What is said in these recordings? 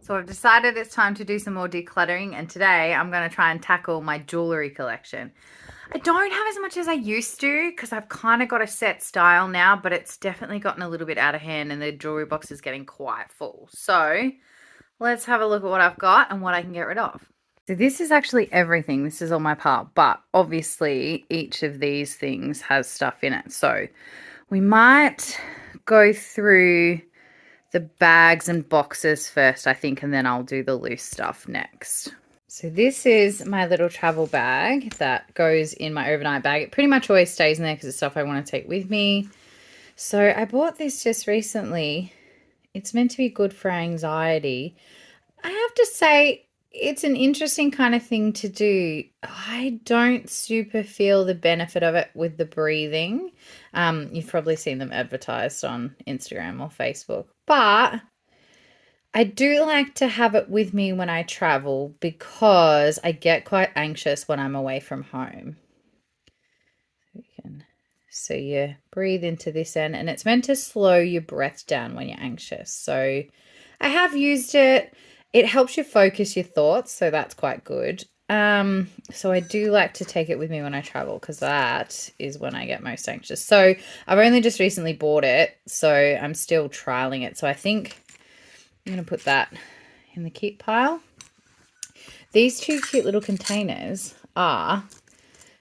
So I've decided it's time to do some more decluttering, and today I'm going to try and tackle my jewellery collection. I don't have as much as I used to because I've kind of got a set style now, but it's definitely gotten a little bit out of hand and the jewellery box is getting quite full. So let's have a look at what I've got and what I can get rid of. So this is actually everything. This is all my part, but obviously each of these things has stuff in it. So we might go through the bags and boxes first, I think, and then I'll do the loose stuff next. So this is my little travel bag that goes in my overnight bag. It pretty much always stays in there because it's stuff I want to take with me. So I bought this just recently. It's meant to be good for anxiety. I have to say, it's an interesting kind of thing to do. I don't super feel the benefit of it with the breathing. You've probably seen them advertised on Instagram or Facebook, but I do like to have it with me when I travel because I get quite anxious when I'm away from home. So you breathe into this end, and it's meant to slow your breath down when you're anxious. So I have used it. It helps you focus your thoughts, so that's quite good. So I do like to take it with me when I travel because that is when I get most anxious. So I've only just recently bought it, so I'm still trialing it. So I think I'm going to put that in the keep pile. These two cute little containers are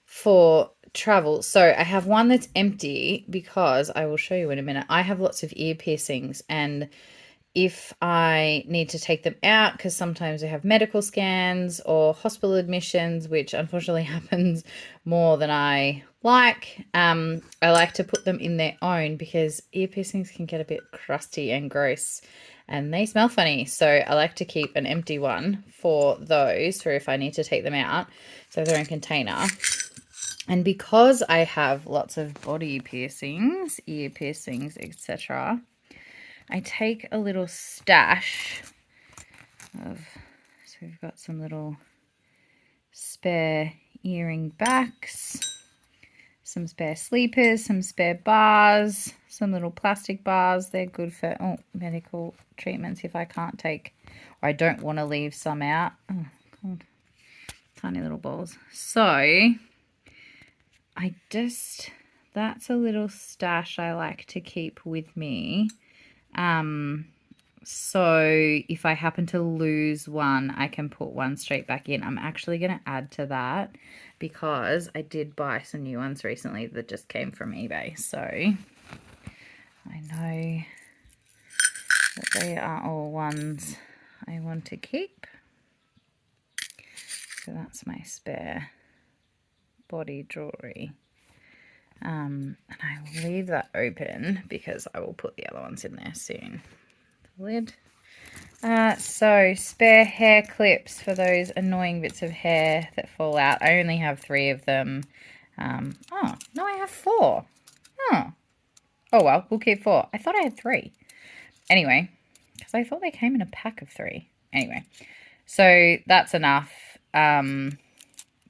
for travel. So I have one that's empty because I will show you in a minute. I have lots of ear piercings, and if I need to take them out, because sometimes I have medical scans or hospital admissions, which unfortunately happens more than I like to put them in their own because ear piercings can get a bit crusty and gross and they smell funny. So I like to keep an empty one for those, for if I need to take them out. So they're in a container. And because I have lots of body piercings, ear piercings, etc., I take a little stash of, so we've got some little spare earring backs, some spare sleepers, some spare bars, some little plastic bars. They're good for medical treatments if I can't take, or I don't want to leave some out. Oh, God. Tiny little balls. So that's a little stash I like to keep with me. So if I happen to lose one, I can put one straight back in. I'm actually going to add to that because I did buy some new ones recently that just came from eBay. So I know that they are all ones I want to keep. So that's my spare body jewellery. And I will leave that open because I will put the other ones in there soon. The lid. So spare hair clips for those annoying bits of hair that fall out. I only have 3 of them. Oh, no, I have 4. Oh. Oh, well, we'll keep 4. I thought I had 3. Anyway, because I thought they came in a pack of 3. Anyway, so that's enough.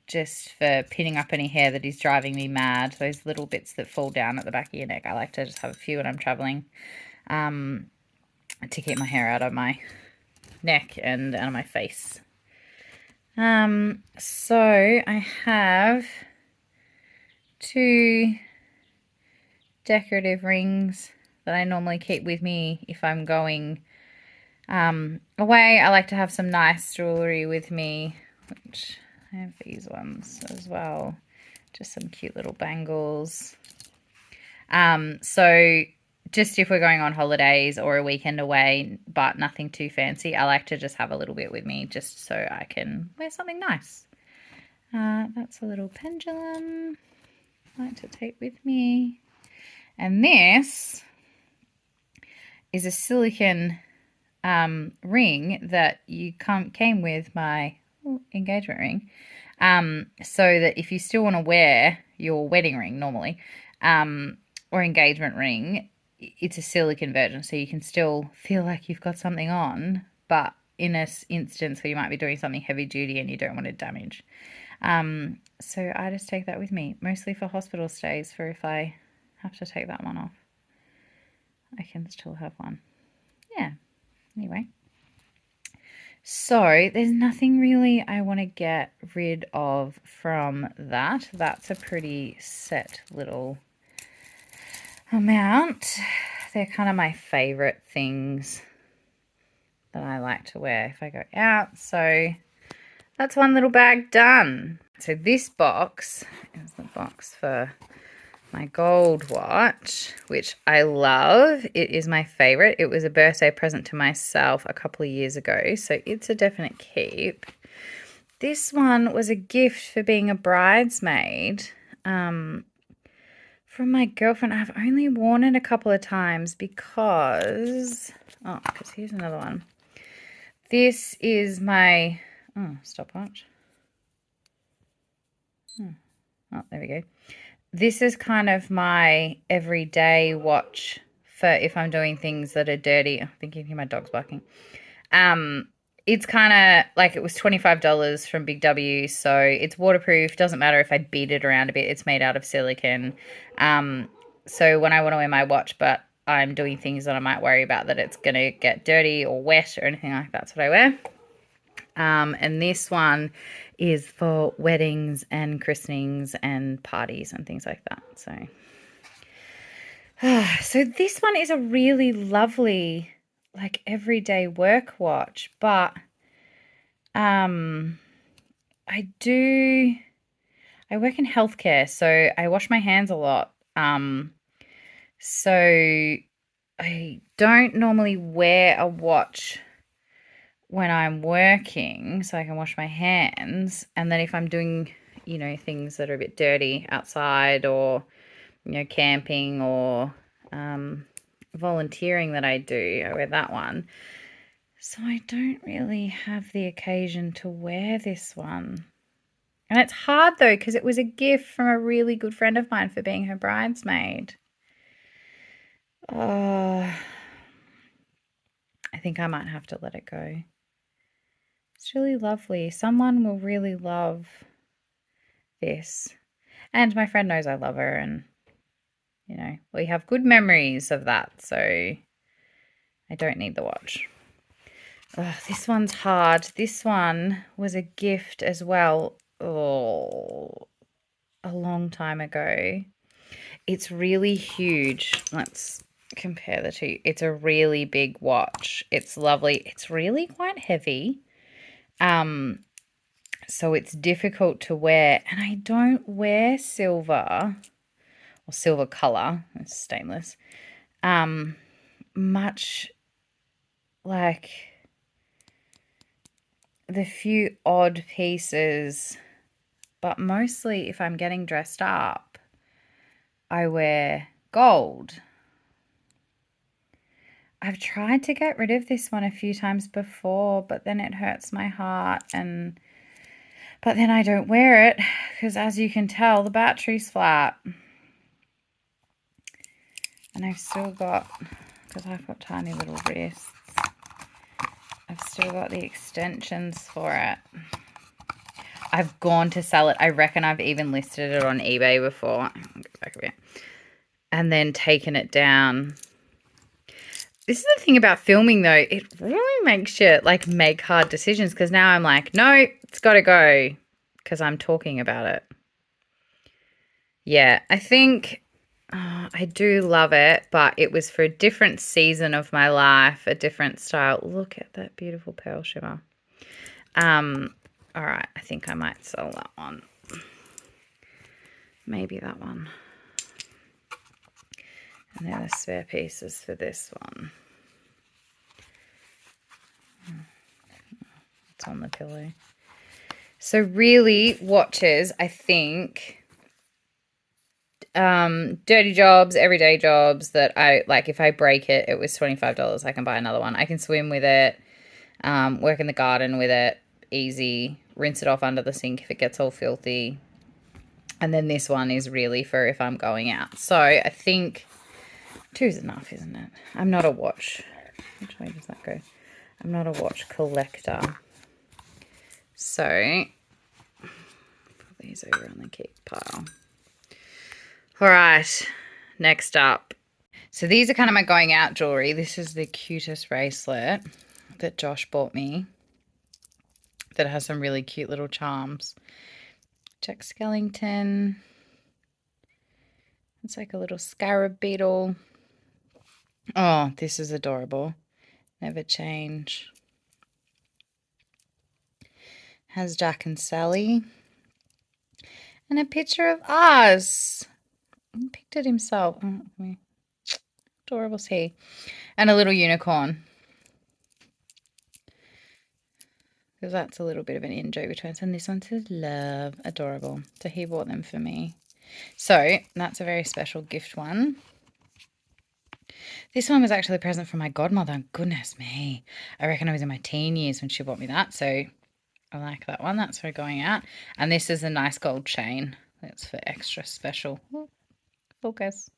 Just for pinning up any hair that is driving me mad. Those little bits that fall down at the back of your neck. I like to just have a few when I'm traveling to keep my hair out of my neck and out of my face. So I have 2 decorative rings that I normally keep with me if I'm going away. I like to have some nice jewellery with me, which I have these ones as well. Just some cute little bangles. So just if we're going on holidays or a weekend away, but nothing too fancy, I like to just have a little bit with me just so I can wear something nice. That's a little pendulum I like to take with me. And this is a silicone ring that came with my engagement ring. So that if you still want to wear your wedding ring normally, or engagement ring, it's a silicone version, so you can still feel like you've got something on, but in an instance where you might be doing something heavy duty and you don't want to damage. So I just take that with me, mostly for hospital stays, for if I have to take that one off. I can still have one. Yeah, anyway. So there's nothing really I want to get rid of from that. That's a pretty set little amount. They're kind of my favorite things that I like to wear if I go out. So that's one little bag done. So this box is the box for my gold watch, which I love. It is my favorite. It was a birthday present to myself a couple of years ago, so it's a definite keep. This one was a gift for being a bridesmaid from my girlfriend. I've only worn it a couple of times because here's another one. This is my stopwatch. Oh, there we go. This is kind of my everyday watch for if I'm doing things that are dirty. I think you can hear my dog's barking. It's kind of like, it was $25 from Big W, so it's waterproof. Doesn't matter if I beat it around a bit. It's made out of silicone. So when I want to wear my watch, but I'm doing things that I might worry about that it's going to get dirty or wet or anything like that, that's what I wear. And this one is for weddings and christenings and parties and things like that. So this one is a really lovely, like, everyday work watch, but I work in healthcare, so I wash my hands a lot. So I don't normally wear a watch when I'm working so I can wash my hands. And then if I'm doing, things that are a bit dirty outside or, camping or volunteering that I do, I wear that one. So I don't really have the occasion to wear this one. And it's hard though, because it was a gift from a really good friend of mine for being her bridesmaid. I think I might have to let it go. It's really lovely. Someone will really love this. And my friend knows I love her, and, we have good memories of that, so I don't need the watch. This one's hard. This one was a gift as well. A long time ago. It's really huge. Let's compare the two. It's a really big watch. It's lovely. It's really quite heavy. So it's difficult to wear, and I don't wear silver or silver color. It's stainless. Much like the few odd pieces, but mostly if I'm getting dressed up, I wear gold. I've tried to get rid of this one a few times before, but then it hurts my heart, but then I don't wear it because, as you can tell, the battery's flat. And I've still got, because I've got tiny little wrists, I've still got the extensions for it. I've gone to sell it. I reckon I've even listed it on eBay before. I'll go back a bit. And then taken it down. This is the thing about filming, though. It really makes you, make hard decisions, because now I'm like, no, it's got to go, because I'm talking about it. Yeah, I think I do love it, but it was for a different season of my life, a different style. Look at that beautiful pearl shimmer. All right, I think I might sell that one. Maybe that one. And there are spare pieces for this one. It's on the pillow. So really, watches, I think, dirty jobs, everyday jobs that I, if I break it, it was $25. I can buy another one. I can swim with it, work in the garden with it, easy. Rinse it off under the sink if it gets all filthy. And then this one is really for if I'm going out. So I think 2's enough, isn't it? I'm not a watch. Which way does that go? I'm not a watch collector. So put these over on the keep pile. All right, next up. So these are kind of my going out jewelry. This is the cutest bracelet that Josh bought me. that has some really cute little charms. Jack Skellington. It's like a little scarab beetle. Oh, this is adorable. Never change. Has Jack and Sally. And a picture of us. He picked it himself. Oh, adorable is he. And a little unicorn. Because that's a little bit of an in-joke between us. And this one says love. Adorable. So he bought them for me. So that's a very special gift one. This one was actually a present from my godmother. Goodness me. I reckon I was in my teen years when she bought me that. So I like that one. That's for going out. And this is a nice gold chain. That's for extra special. Focus.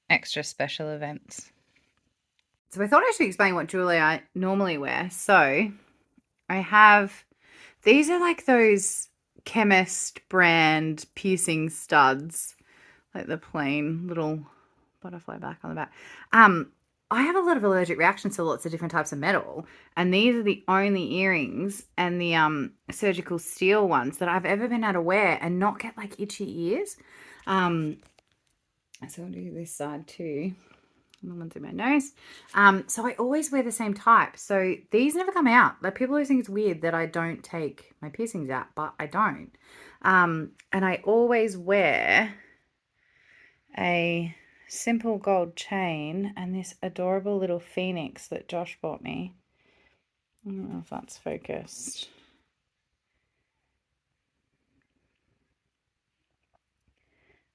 Extra special events. So I thought I should explain what jewelry I normally wear. So I have, these are like those chemist brand piercing studs, like the plain little butterfly back on the back. I have a lot of allergic reactions to lots of different types of metal, and these are the only earrings and the surgical steel ones that I've ever been able to wear and not get like itchy ears. So I'll do this side too. And the ones in my nose. So I always wear the same type. So these never come out. Like, people always think it's weird that I don't take my piercings out, but I don't. And I always wear a simple gold chain and this adorable little phoenix that Josh bought me. I don't know if that's focused.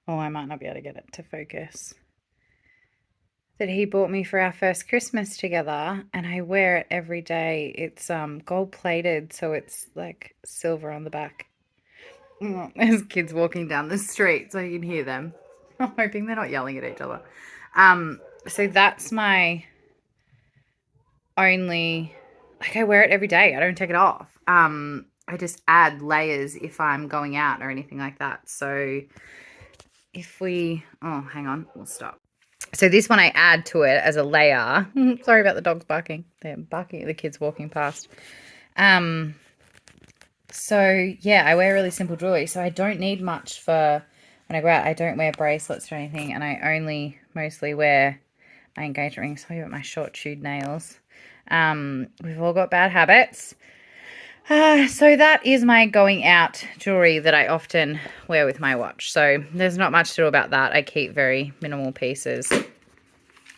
Oh, I might not be able to get it to focus. That he bought me for our first Christmas together, and I wear it every day. It's gold plated, so it's like silver on the back. There's kids walking down the street, so you can hear them. I'm hoping they're not yelling at each other. So that's my only, like, I wear it every day. I don't take it off. I just add layers if I'm going out or anything like that. So if we, oh, hang on, we'll stop. So this one I add to it as a layer. Sorry about the dogs barking. They're barking at the kids walking past. So yeah, I wear really simple jewelry. So I don't need much for when I go out. I don't wear bracelets or anything, and I only mostly wear my engagement rings. Sorry about my short chewed nails. We've all got bad habits. So that is my going out jewelry that I often wear with my watch. So there's not much to do about that. I keep very minimal pieces.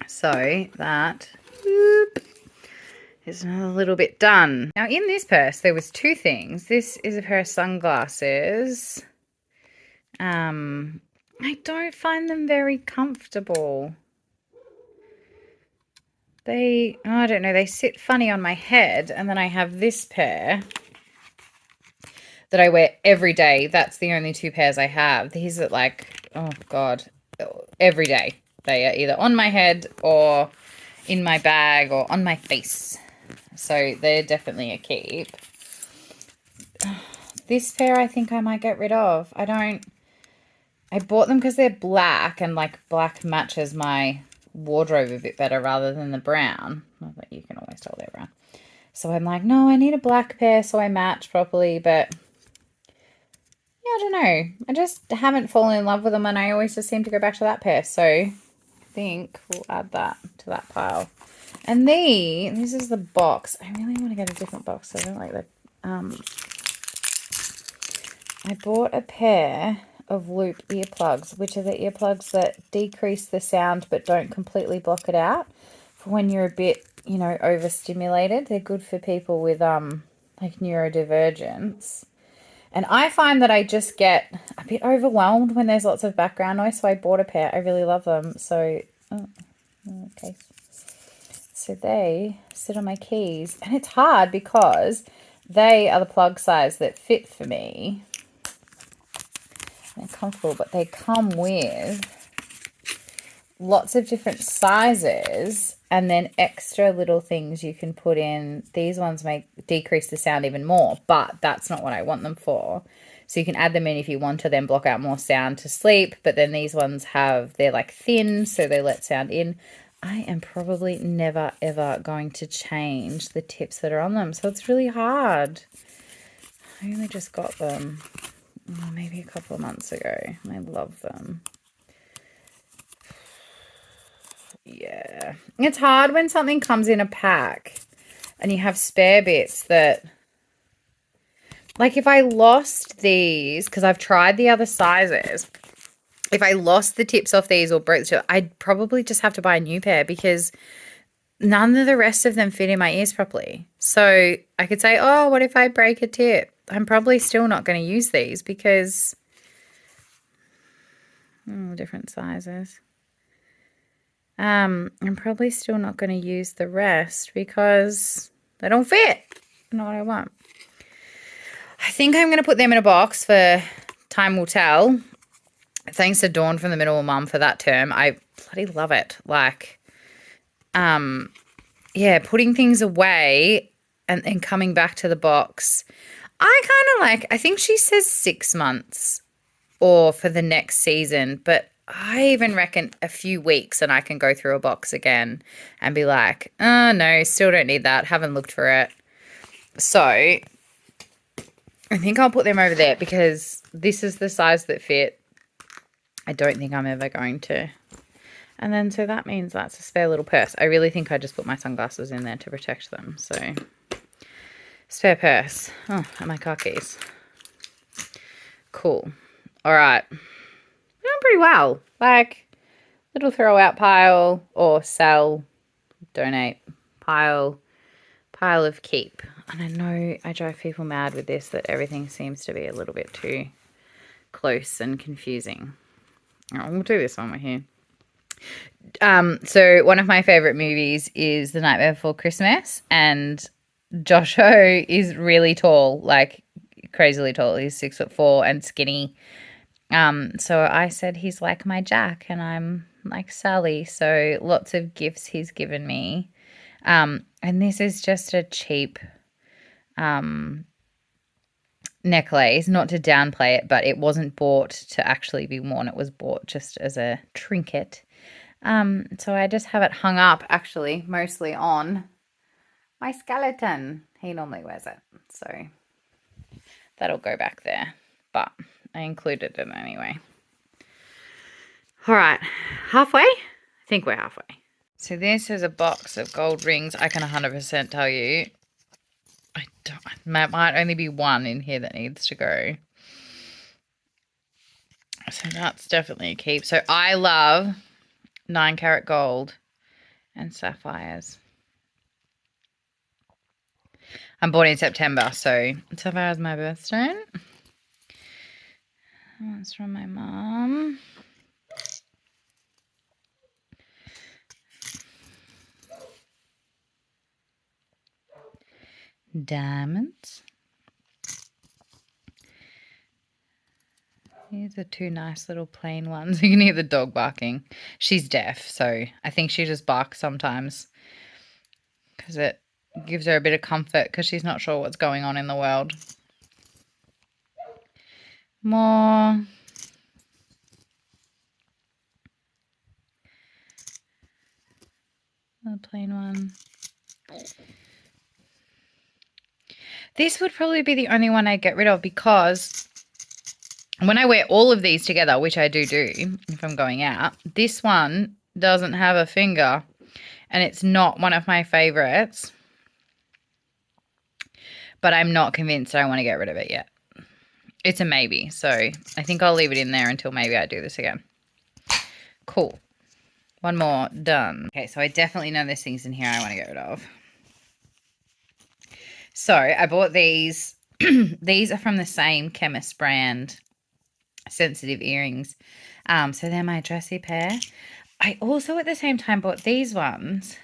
So that is a little bit done. Now in this purse, there was two things. This is a pair of sunglasses. I don't find them very comfortable. I don't know, they sit funny on my head. And then I have this pair that I wear every day. That's the only two pairs I have. These are like, oh God, every day. They are either on my head or in my bag or on my face. So they're definitely a keep. This pair I think I might get rid of. I bought them because they're black, and like black matches my wardrobe a bit better rather than the brown. Not that you can always tell they're brown. So I'm like, no, I need a black pair so I match properly. But yeah, I don't know. I just haven't fallen in love with them, and I always just seem to go back to that pair. So I think we'll add that to that pile. And this is the box. I really want to get a different box. I don't like that. I bought a pair of loop earplugs, which are the earplugs that decrease the sound but don't completely block it out for when you're a bit, overstimulated. They're good for people with like neurodivergence. And I find that I just get a bit overwhelmed when there's lots of background noise, so I bought a pair. I really love them. So okay. So they sit on my keys, and it's hard because they are the plug size that fit for me. They're comfortable, but they come with lots of different sizes and then extra little things you can put in. These ones may decrease the sound even more, but that's not what I want them for. So you can add them in if you want to then block out more sound to sleep, but then these ones they're like thin, so they let sound in. I am probably never, ever going to change the tips that are on them, so it's really hard. I only just got them maybe a couple of months ago. I love them. Yeah. It's hard when something comes in a pack and you have spare bits that, like if I lost these, because I've tried the other sizes, if I lost the tips off these or broke the tip, I'd probably just have to buy a new pair because none of the rest of them fit in my ears properly. So I could say, oh, what if I break a tip? I'm probably still not going to use these because different sizes. I'm probably still not going to use the rest because they don't fit. Not what I want. I think I'm going to put them in a box for time will tell. Thanks to Dawn from the Middle Mum for that term. I bloody love it. Like, yeah, putting things away and coming back to the box. I kind of like, I think she says 6 months or for the next season, but I even reckon a few weeks and I can go through a box again and be like, oh, no, still don't need that. Haven't looked for it. So I think I'll put them over there because this is the size that fit. I don't think I'm ever going to. And then so that means that's a spare little purse. I really think I just put my sunglasses in there to protect them. So spare purse. Oh, and my car keys. Cool. All right. Doing pretty well. Like little throw out pile or sell, donate, pile of keep. And I know I drive people mad with this, that everything seems to be a little bit too close and confusing. Oh, we'll do this one right here. So one of my favorite movies is The Nightmare Before Christmas, and Josho is really tall, like crazily tall. He's 6'4" and skinny. So I said he's like my Jack and I'm like Sally. So lots of gifts he's given me. And this is just a cheap necklace, not to downplay it, but it wasn't bought to actually be worn. It was bought just as a trinket. So I just have it hung up actually mostly on my skeleton. He normally wears it. So that'll go back there, but I included it anyway. All right, halfway? I think we're halfway. So this is a box of gold rings. I can 100% tell you, might only be one in here that needs to go. So that's definitely a keep. So I love 9-carat gold and sapphires. I'm born in September, so sapphire is my birthstone. That's from my mum. Diamonds. These are 2 nice little plain ones. You can hear the dog barking. She's deaf, so I think she just barks sometimes because it gives her a bit of comfort because she's not sure what's going on in the world. More. A plain one. This would probably be the only one I'd get rid of because when I wear all of these together, which I do if I'm going out, this one doesn't have a finger and it's not one of my favorites. But I'm not convinced that I want to get rid of it yet. It's a maybe, so I think I'll leave it in there until maybe I do this again. Cool. One more, done. Okay, so I definitely know there's things in here I want to get rid of. So I bought these. These are from the same chemist brand, sensitive earrings. So they're my dressy pair. I also at the same time bought these ones,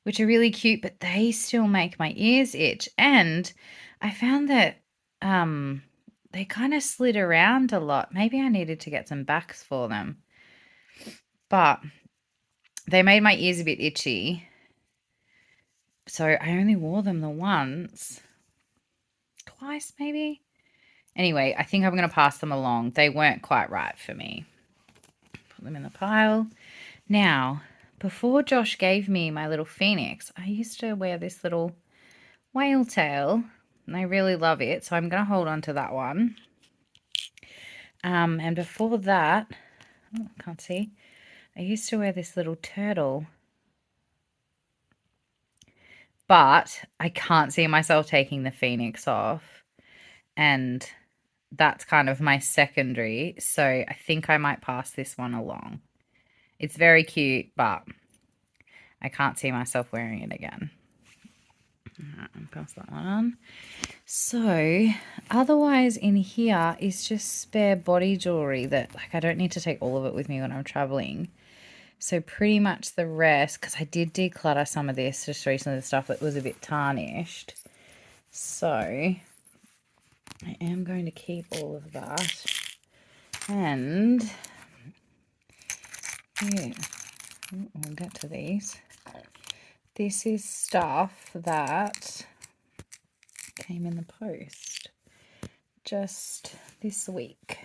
which are really cute, but they still make my ears itch. And I found that they kind of slid around a lot. Maybe I needed to get some backs for them. But they made my ears a bit itchy. So I only wore them the once. Twice maybe. Anyway, I think I'm going to pass them along. They weren't quite right for me. Put them in the pile. Now, before Josh gave me my little phoenix, I used to wear this little whale tail and I really love it. So I'm going to hold on to that one. And before that, oh, I can't see. I used to wear this little turtle, but I can't see myself taking the phoenix off. And that's kind of my secondary. So I think I might pass this one along. It's very cute, but I can't see myself wearing it again. I'll pass that one on. So otherwise in here is just spare body jewelry that like I don't need to take all of it with me when I'm traveling. So pretty much the rest, because I did declutter some of this just recently, the stuff that was a bit tarnished. So I am going to keep all of that. And yeah, we'll get to these. This is stuff that came in the post just this week.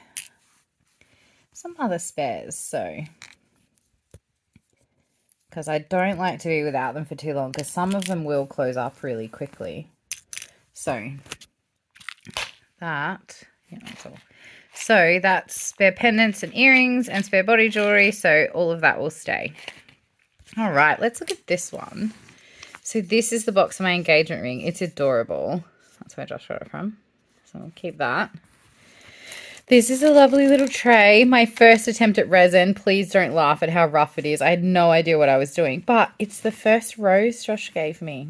Some other spares, so because I don't like to be without them for too long, because some of them will close up really quickly. So that, yeah, that's all. So that's spare pendants and earrings and spare body jewelry, so all of that will stay. All right, let's look at this one. So this is the box of my engagement ring. It's adorable. That's where Josh got it from. So I'll keep that. This is a lovely little tray. My first attempt at resin. Please don't laugh at how rough it is. I had no idea what I was doing. But it's the first rose Josh gave me.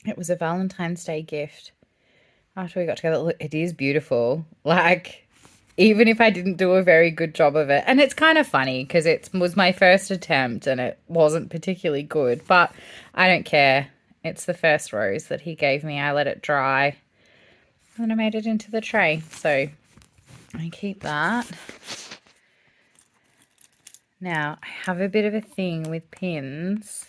It was a Valentine's Day gift. After we got together, look, it is beautiful. Like, even if I didn't do a very good job of it. And it's kind of funny because it was my first attempt and it wasn't particularly good. But I don't care. It's the first rose that he gave me. I let it dry. And I made it into the tray. So I keep that. Now, I have a bit of a thing with pins.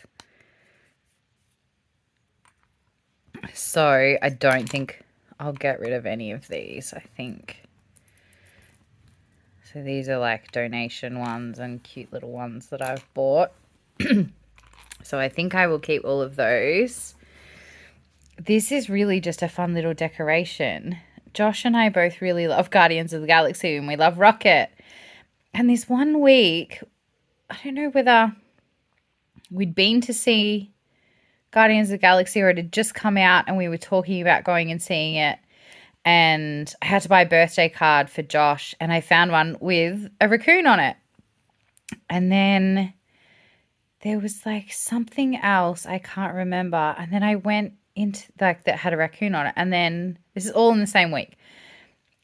So I don't think I'll get rid of any of these, I think. So these are like donation ones and cute little ones that I've bought. So I think I will keep all of those. This is really just a fun little decoration. Josh and I both really love Guardians of the Galaxy and we love Rocket. And this one week, I don't know whether we'd been to see Guardians of the Galaxy or it had just come out and we were talking about going and seeing it. And I had to buy a birthday card for Josh and I found one with a raccoon on it. And then there was like something else I can't remember. And then I went into like that had a raccoon on it. And then this is all in the same week.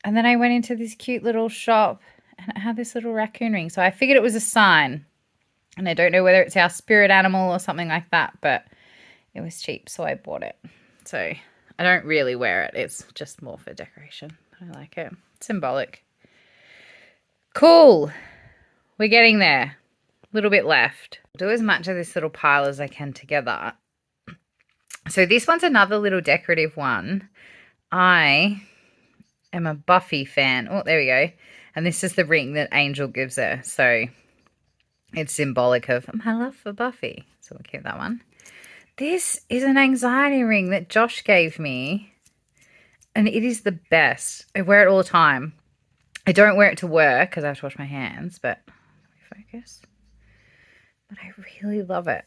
And then I went into this cute little shop and it had this little raccoon ring. So I figured it was a sign. And I don't know whether it's our spirit animal or something like that, but it was cheap, so I bought it. So I don't really wear it. It's just more for decoration. I like it. It's symbolic. Cool. We're getting there. A little bit left. Do as much of this little pile as I can together. So this one's another little decorative one. I am a Buffy fan. Oh, there we go. And this is the ring that Angel gives her. So it's symbolic of my love for Buffy. So we'll keep that one. This is an anxiety ring that Josh gave me. And it is the best. I wear it all the time. I don't wear it to work because I have to wash my hands. But focus. But I really love it.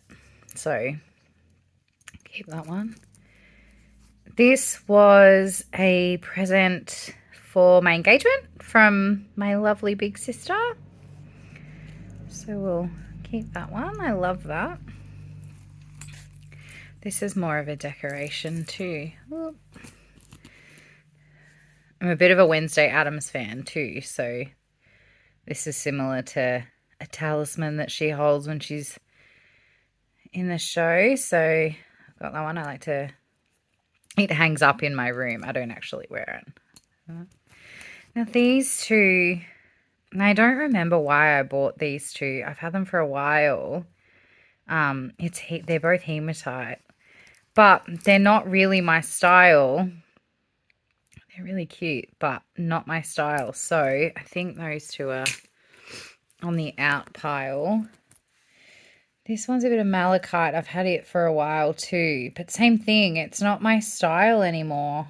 So keep that one. This was a present for my engagement from my lovely big sister. So we'll keep that one. I love that. This is more of a decoration too. Ooh. I'm a bit of a Wednesday Addams fan too. So this is similar to a talisman that she holds when she's in the show. So I've got that one. I like to, it hangs up in my room. I don't actually wear it. Now these two, and I don't remember why I bought these two. I've had them for a while. They're both hematite, but they're not really my style. They're really cute, but not my style. So I think those two are on the out pile. This one's a bit of malachite. I've had it for a while too, but same thing. It's not my style anymore.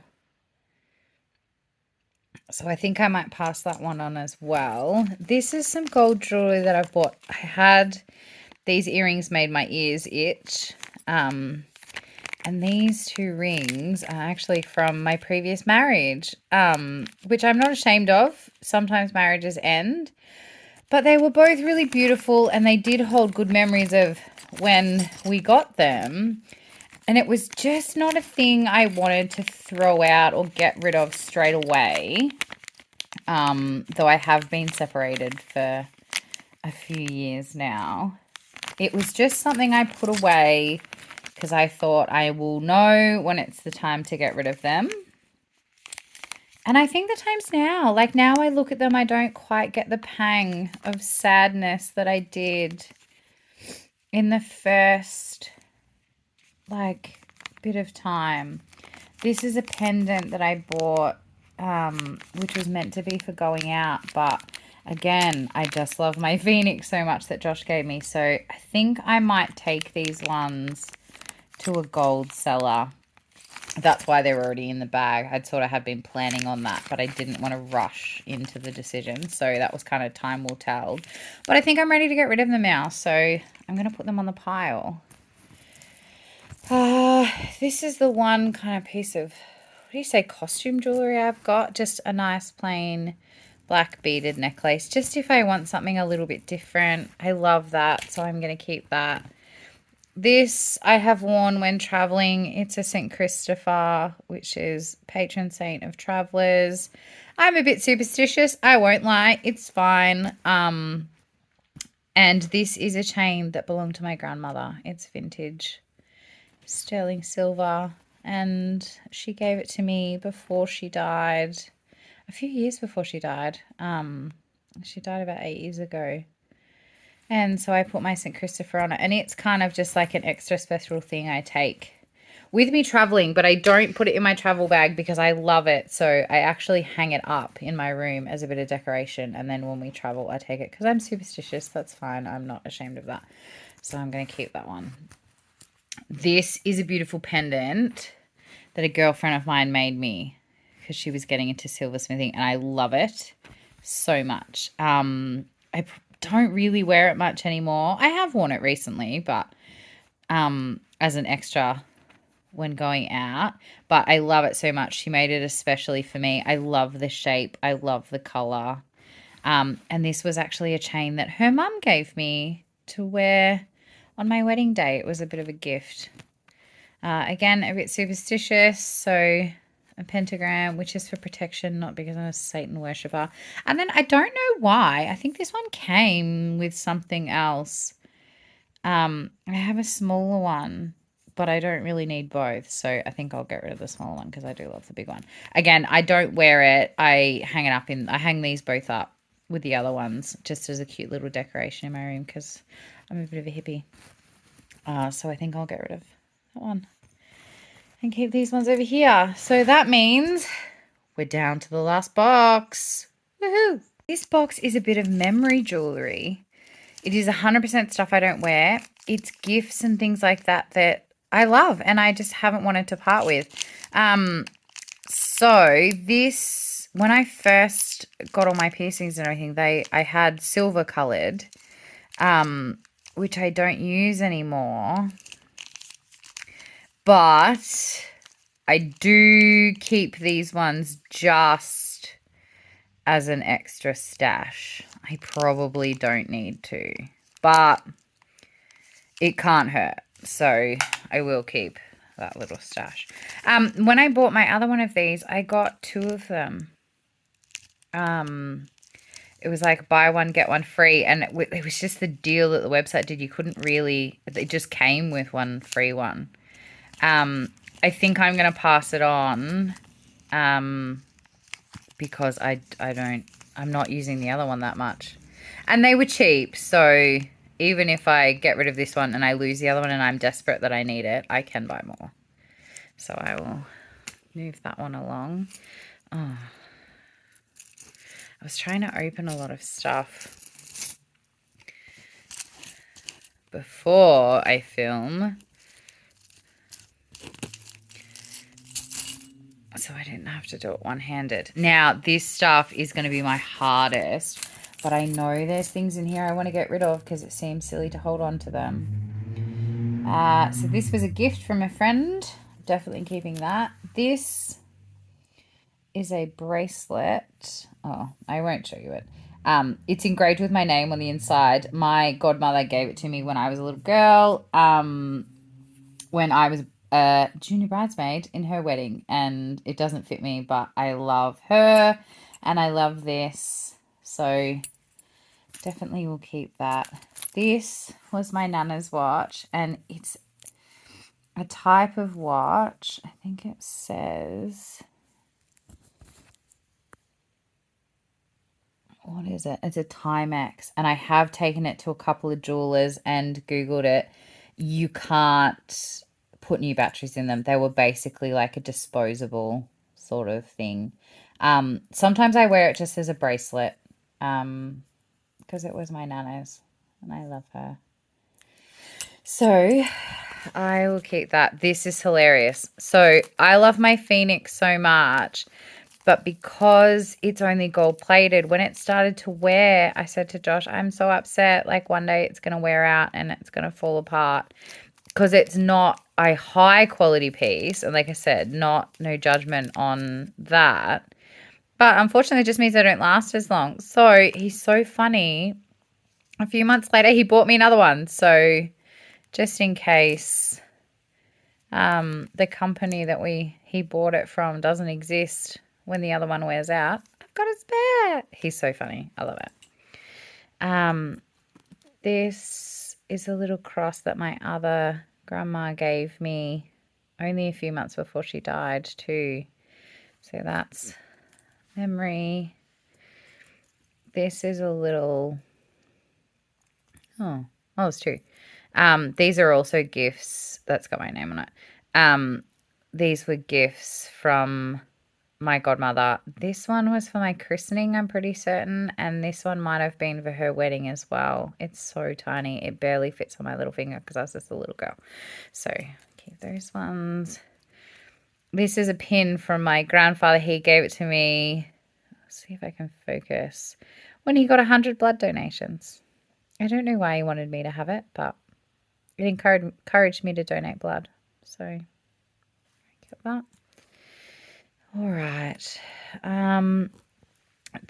So I think I might pass that one on as well. This is some gold jewelry that I've bought. I had these earrings made my ears itch. And these 2 rings are actually from my previous marriage, which I'm not ashamed of. Sometimes marriages end. But they were both really beautiful, and they did hold good memories of when we got them. And it was just not a thing I wanted to throw out or get rid of straight away. Though I have been separated for a few years now. It was just something I put away because I thought I will know when it's the time to get rid of them. And I think the time's now. Like, now I look at them, I don't quite get the pang of sadness that I did in the first, like, bit of time. This is a pendant that I bought, which was meant to be for going out. But, again, I just love my Phoenix so much that Josh gave me. So, I think I might take these ones to a gold seller. That's why they're already in the bag. I'd sort of had been planning on that, but I didn't want to rush into the decision. So that was kind of time will tell. But I think I'm ready to get rid of them now. So I'm going to put them on the pile. This is the one kind of piece of, what do you say, costume jewelry I've got. Just a nice plain black beaded necklace. Just if I want something a little bit different. I love that. So I'm going to keep that. This I have worn when traveling. It's a St. Christopher, which is patron saint of travelers. I'm a bit superstitious. I won't lie. It's fine. And this is a chain that belonged to my grandmother. It's vintage sterling silver. And she gave it to me before she died. A few years before she died. She died about 8 years ago. And so I put my St. Christopher on it. And it's kind of just like an extra special thing I take with me traveling. But I don't put it in my travel bag because I love it. So I actually hang it up in my room as a bit of decoration. And then when we travel, I take it because I'm superstitious. That's fine. I'm not ashamed of that. So I'm going to keep that one. This is a beautiful pendant that a girlfriend of mine made me because she was getting into silversmithing. And I love it so much. I don't really wear it much anymore. I have worn it recently, but as an extra when going out. But I love it so much. She made it especially for me. I love the shape. I love the color. And this was actually a chain that her mum gave me to wear on my wedding day. It was a bit of a gift. Again, a bit superstitious. So a pentagram, which is for protection, not because I'm a Satan worshipper. And then I don't know why. I think this one came with something else. I have a smaller one, but I don't really need both. So I think I'll get rid of the smaller one because I do love the big one. Again, I don't wear it. I hang these both up with the other ones just as a cute little decoration in my room because I'm a bit of a hippie. So I think I'll get rid of that one. And keep these ones over here. So that means we're down to the last box. Woohoo! This box is a bit of memory jewelry. It is 100% stuff I don't wear. It's gifts and things like that that I love and I just haven't wanted to part with. So this, when I first got all my piercings and everything, I had silver colored, which I don't use anymore. But I do keep these ones just as an extra stash. I probably don't need to, but it can't hurt. So I will keep that little stash. When I bought my other one of these, I got 2 of them. It was like buy one, get one free. And it was just the deal that the website did. You couldn't really, it just came with one free one. I think I'm going to pass it on because I'm not using the other one that much. And they were cheap, so even if I get rid of this one and I lose the other one and I'm desperate that I need it, I can buy more. So I will move that one along. Oh. I was trying to open a lot of stuff before I film. so I didn't have to do it one-handed. Now, this stuff is going to be my hardest, but I know there's things in here I want to get rid of because it seems silly to hold on to them. So this was a gift from a friend. Definitely keeping that. This is a bracelet. Oh, I won't show you it. It's engraved with my name on the inside. My godmother gave it to me when I was a little girl. When I was a junior bridesmaid in her wedding, and it doesn't fit me, but I love her and I love this, so definitely will keep that. This was my nana's watch, and it's a type of watch. I think it says, what is it? It's a Timex, and I have taken it to a couple of jewelers and Googled it. You can't put new batteries in them. They were basically like a disposable sort of thing. Sometimes I wear it just as a bracelet because it was my nana's and I love her. So I will keep that. This is hilarious. So I love my Phoenix so much, but because it's only gold plated, when it started to wear, I said to Josh, I'm so upset. Like one day it's going to wear out and it's going to fall apart because it's not a high quality piece. And like I said, no judgment on that. But unfortunately, it just means they don't last as long. So he's so funny. A few months later, he bought me another one. So just in case the company that he bought it from doesn't exist when the other one wears out, I've got a spare. He's so funny. I love it. This is a little cross that my other grandma gave me only a few months before she died too. So that's memory. This is a little, it's two. These are also gifts. That's got my name on it. These were gifts from my godmother. This one was for my christening, I'm pretty certain, and this one might have been for her wedding as well. It's so tiny. It barely fits on my little finger because I was just a little girl. So keep those ones. This is a pin from my grandfather. He gave it to me. Let's see if I can focus. When he got 100 blood donations. I don't know why he wanted me to have it, but it encouraged me to donate blood. So I kept that. All right.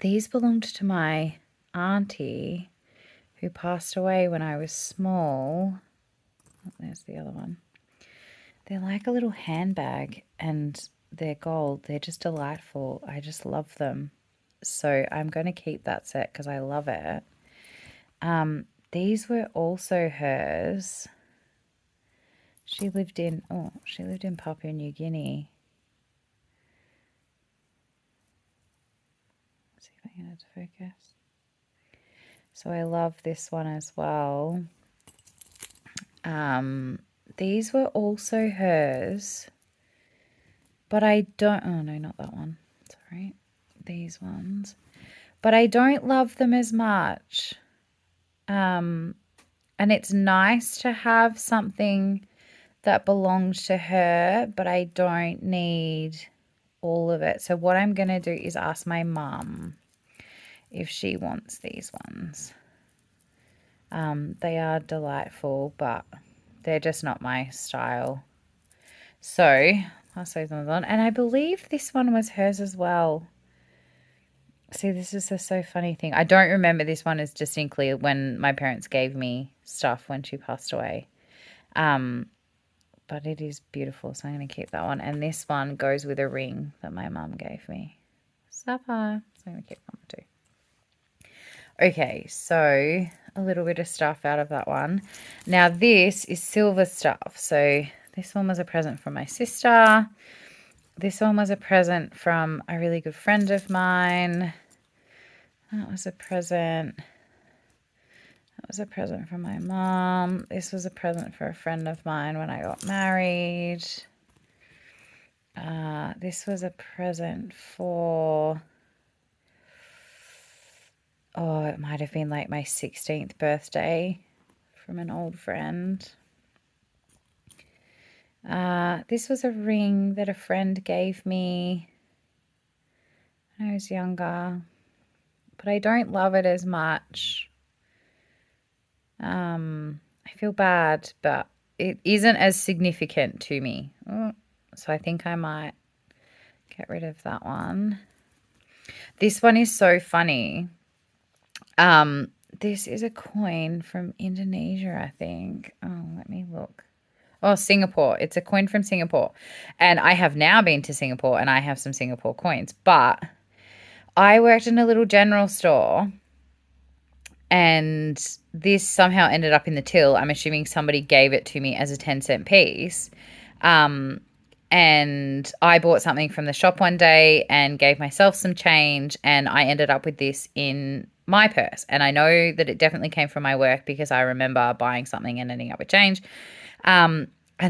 These belonged to my auntie who passed away when I was small. Oh, there's the other one. They're like a little handbag and they're gold. They're just delightful. I just love them. So I'm going to keep that set because I love it. These were also hers. She lived in Papua New Guinea. Let's see if I can get it to focus. So I love this one as well. These were also hers, but I don't, oh no, not that one. Sorry, these ones. But I don't love them as much. And it's nice to have something that belongs to her, but I don't need all of it. So what I'm going to do is ask my mum if she wants these ones. They are delightful, but they're just not my style. So I'll sew them on. And I believe this one was hers as well. See, this is the so funny thing. I don't remember this one as distinctly when my parents gave me stuff when she passed away. But it is beautiful, so I'm going to keep that one. And this one goes with a ring that my mum gave me. Sapphire. So I'm going to keep that one too. Okay, so a little bit of stuff out of that one. Now this is silver stuff. So this one was a present from my sister. This one was a present from a really good friend of mine. That was a present. That was a present from my mom. This was a present for a friend of mine when I got married. This was a present for, it might have been like my 16th birthday from an old friend. This was a ring that a friend gave me when I was younger, but I don't love it as much. I feel bad, but it isn't as significant to me. So I think I might get rid of that one. This one is so funny. This is a coin from Indonesia, I think. Oh, let me look. Oh, Singapore. It's a coin from Singapore. And I have now been to Singapore and I have some Singapore coins. But I worked in a little general store and this somehow ended up in the till. I'm assuming somebody gave it to me as a 10-cent piece. And I bought something from the shop one day and gave myself some change and I ended up with this in my purse. And I know that it definitely came from my work because I remember buying something and ending up with change. And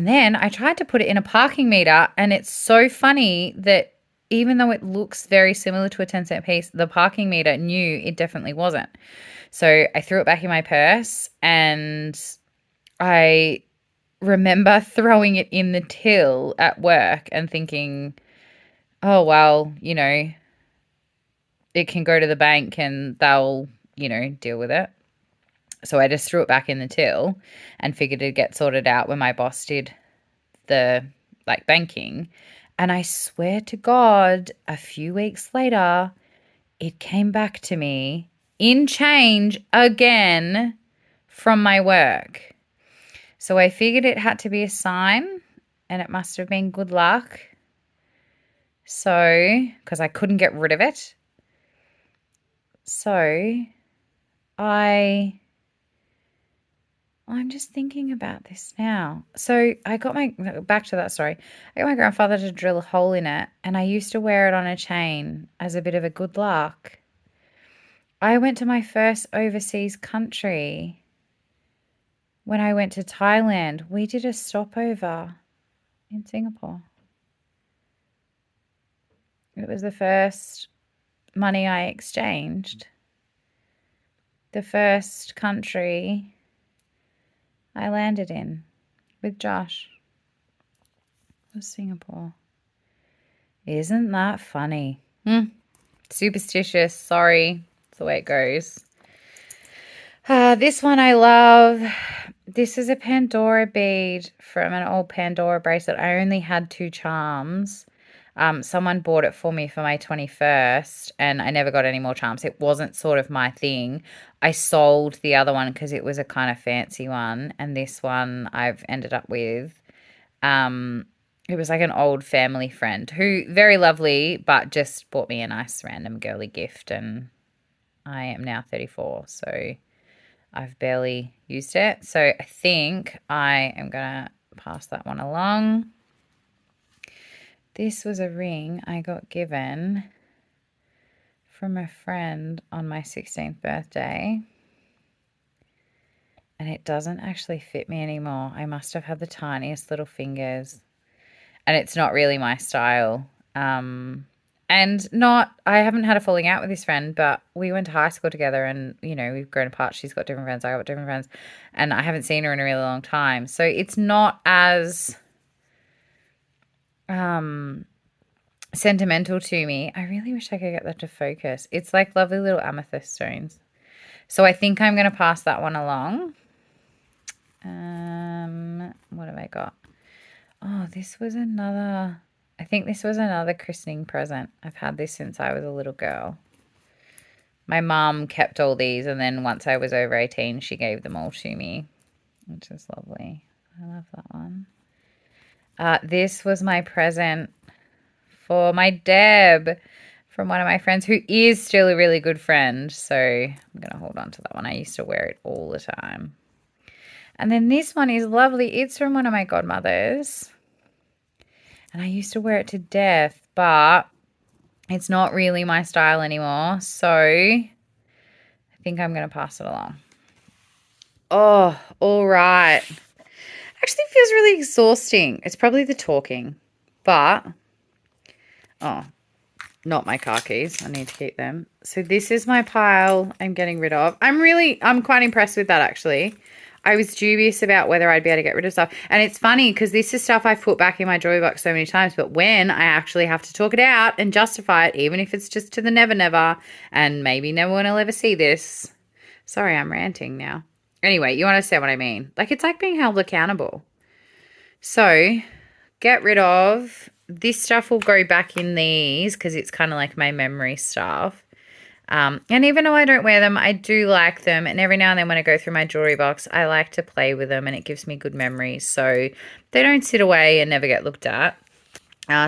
then I tried to put it in a parking meter and it's so funny that even though it looks very similar to a 10-cent piece, the parking meter knew it definitely wasn't. So I threw it back in my purse and I remember throwing it in the till at work and thinking, oh, well, it can go to the bank and they'll, deal with it. So I just threw it back in the till and figured it'd get sorted out when my boss did the banking. And I swear to God, a few weeks later, it came back to me in change again from my work. So I figured it had to be a sign and it must have been good luck. So, because I couldn't get rid of it. So I'm just thinking about this now. So back to that story. I got my grandfather to drill a hole in it and I used to wear it on a chain as a bit of a good luck. I went to my first overseas country. When I went to Thailand, we did a stopover in Singapore. It was the first money I exchanged. The first country I landed in with Josh was Singapore. Isn't that funny? Superstitious. Sorry. That's the way it goes. This one I love. This is a Pandora bead from an old Pandora bracelet. I only had 2 charms. Someone bought it for me for my 21st and I never got any more charms. It wasn't sort of my thing. I sold the other one because it was a kind of fancy one. And this one I've ended up with. It was like an old family friend who, very lovely, but just bought me a nice random girly gift. And I am now 34, so I've barely used it. So I think I am going to pass that one along. This was a ring I got given from a friend on my 16th birthday. And it doesn't actually fit me anymore. I must have had the tiniest little fingers. And it's not really my style. I haven't had a falling out with this friend, but we went to high school together and, we've grown apart. She's got different friends. I got different friends. And I haven't seen her in a really long time. So it's not as sentimental to me. I really wish I could get that to focus. It's like lovely little amethyst stones. So I think I'm going to pass that one along. What have I got? Oh, I think this was another christening present. I've had this since I was a little girl. My mum kept all these and then once I was over 18, she gave them all to me, which is lovely. I love that one. This was my present for my Deb from one of my friends who is still a really good friend. So I'm going to hold on to that one. I used to wear it all the time. And then this one is lovely. It's from one of my godmothers. And I used to wear it to death, but it's not really my style anymore. So I think I'm going to pass it along. Oh, all right. Actually feels really exhausting. It's probably the talking, but not my car keys. I need to keep them. So this is my pile I'm getting rid of. I'm quite impressed with that actually. I was dubious about whether I'd be able to get rid of stuff. And it's funny because this is stuff I've put back in my jewelry box so many times, but when I actually have to talk it out and justify it, even if it's just to the never, and maybe no one will ever see this. Sorry, I'm ranting now. Anyway, you understand what I mean. Like, it's like being held accountable. So get rid of this stuff. Will go back in these because it's kind of like my memory stuff. And even though I don't wear them, I do like them. And every now and then when I go through my jewelry box, I like to play with them and it gives me good memories. So they don't sit away and never get looked at.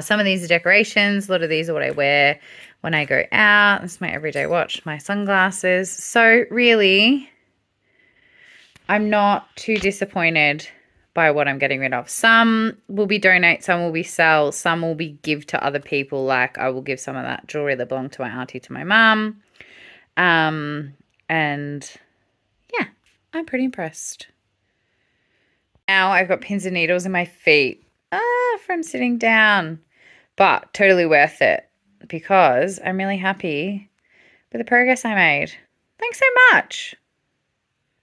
Some of these are decorations. A lot of these are what I wear when I go out. This is my everyday watch, my sunglasses. So really, I'm not too disappointed by what I'm getting rid of. Some will be donate, some will be sell, some will be give to other people. Like I will give some of that jewelry that belonged to my auntie to my mum. And yeah, I'm pretty impressed. Now I've got pins and needles in my feet from sitting down, but totally worth it because I'm really happy with the progress I made. Thanks so much.